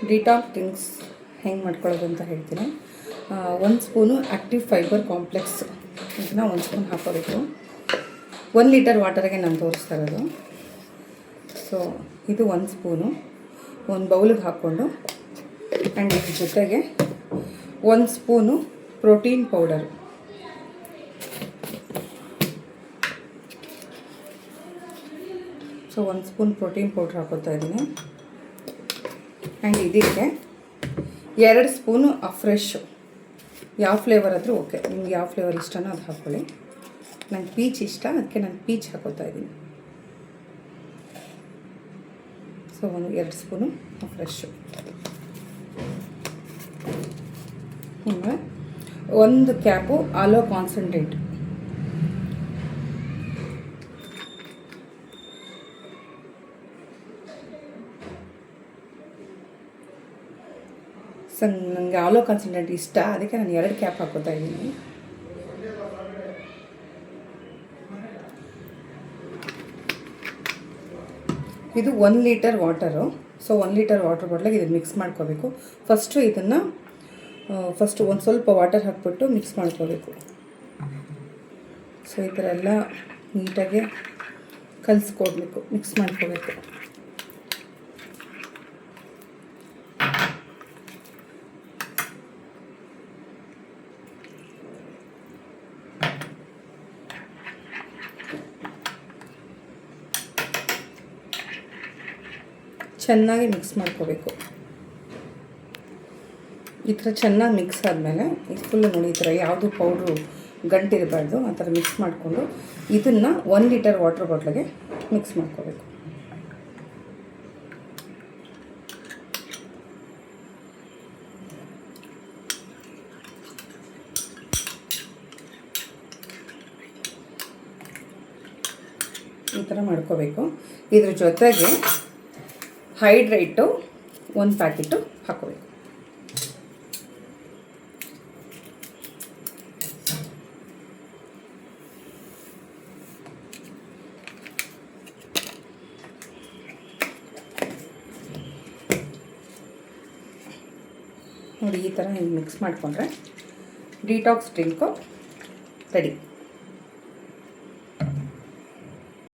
Detox drinks ಹೆಂಗೆ ಮಾಡ್ಕೊಳ್ಳೋದು ಅಂತ ಹೇಳ್ತೀನಿ. 1 ಸ್ಪೂನು ಆ್ಯಕ್ಟಿವ್ ಫೈಬರ್ ಕಾಂಪ್ಲೆಕ್ಸ್ ಇದನ್ನ 1 ಸ್ಪೂನ್ ಹಾಕೋಬೇಕು. 1 ಲೀಟರ್ ವಾಟರ್ಗೆ ನಾನು ತೋರಿಸ್ತಾ ಇರೋದು. ಸೊ ಇದು 1 ಸ್ಪೂನು ಒಂದು ಬೌಲಿಗೆ ಹಾಕ್ಕೊಂಡು, ಆ್ಯಂಡ್ ಇದ್ರ ಜೊತೆಗೆ 1 spoon protein powder, so 1 spoon protein powder ಹಾಕೋತಾ ಇದ್ದೀನಿ. ಆ್ಯಂಡ್ ಇದಕ್ಕೆ 2 ಸ್ಪೂನು ಅಫ್ರೆಶು, ಯಾವ ಫ್ಲೇವರ್ ಆದರೂ ಓಕೆ, ನಿಮ್ಗೆ ಯಾವ ಫ್ಲೇವರ್ ಇಷ್ಟನೋ ಅದು ಹಾಕ್ಕೊಳ್ಳಿ. ನಂಗೆ ಪೀಚ್ ಇಷ್ಟ, ಅದಕ್ಕೆ ನಾನು ಪೀಚ್ ಹಾಕೋತಾ ಇದ್ದೀನಿ. So 2 spoon afresh. ಆಮೇಲೆ 1 ಕ್ಯಾಪು ಆಲೋ ಕಾನ್ಸಂಟ್ರೇಟ್, ನನಗೆ ಆಲೋ ಕಾನ್ಸಂಟ್ರೇಟ್ ಇಷ್ಟ, ಅದಕ್ಕೆ ನಾನು 2 ಕ್ಯಾಪ್ ಹಾಕೋತಾ ಇದ್ದೀನಿ. ಇದು 1 litre water. So 1 litre water ಬಾಟ್ಲಿಗೆ ಇದನ್ನು ಮಿಕ್ಸ್ ಮಾಡ್ಕೋಬೇಕು. ಇದನ್ನು ಒಂದು ಸ್ವಲ್ಪ ವಾಟರ್ ಹಾಕ್ಬಿಟ್ಟು ಮಿಕ್ಸ್ ಮಾಡ್ಕೋಬೇಕು. ಸೊ ಈ ಥರ ಎಲ್ಲ ನೀಟಾಗಿ ಕಲಿಸ್ಕೊಡ್ಬೇಕು, ಮಿಕ್ಸ್ ಮಾಡ್ಕೋಬೇಕು. ಚೆನ್ನಾಗಿ ಮಿಕ್ಸ್ ಮಾಡ್ಕೋಬೇಕು. ಈ ಥರ ಚೆನ್ನಾಗಿ ಮಿಕ್ಸ್ ಆದಮೇಲೆ ಇದು ಫುಲ್ಲು ನೋಡಿ, ಈ ಥರ ಯಾವುದು ಪೌಡ್ರು ಗಂಟಿರಬಾರ್ದು, ಆ ಥರ ಮಿಕ್ಸ್ ಮಾಡಿಕೊಂಡು ಇದನ್ನು 1 ಲೀಟರ್ ವಾಟರ್ ಬಾಟ್ಲಿಗೆ ಮಿಕ್ಸ್ ಮಾಡ್ಕೋಬೇಕು. ಈ ಥರ ಮಾಡ್ಕೋಬೇಕು. ಇದ್ರ ಜೊತೆಗೆ ಹೈಡ್ರೇಟು 1 ಪ್ಯಾಕೆಟು ಹಾಕೋಬೇಕು. ನೋಡಿ, ಈ ಥರ ಮಿಕ್ಸ್ ಮಾಡಿಕೊಂಡ್ರೆ ಡಿಟಾಕ್ಸ್ ಡ್ರಿಂಕು ರೆಡಿ.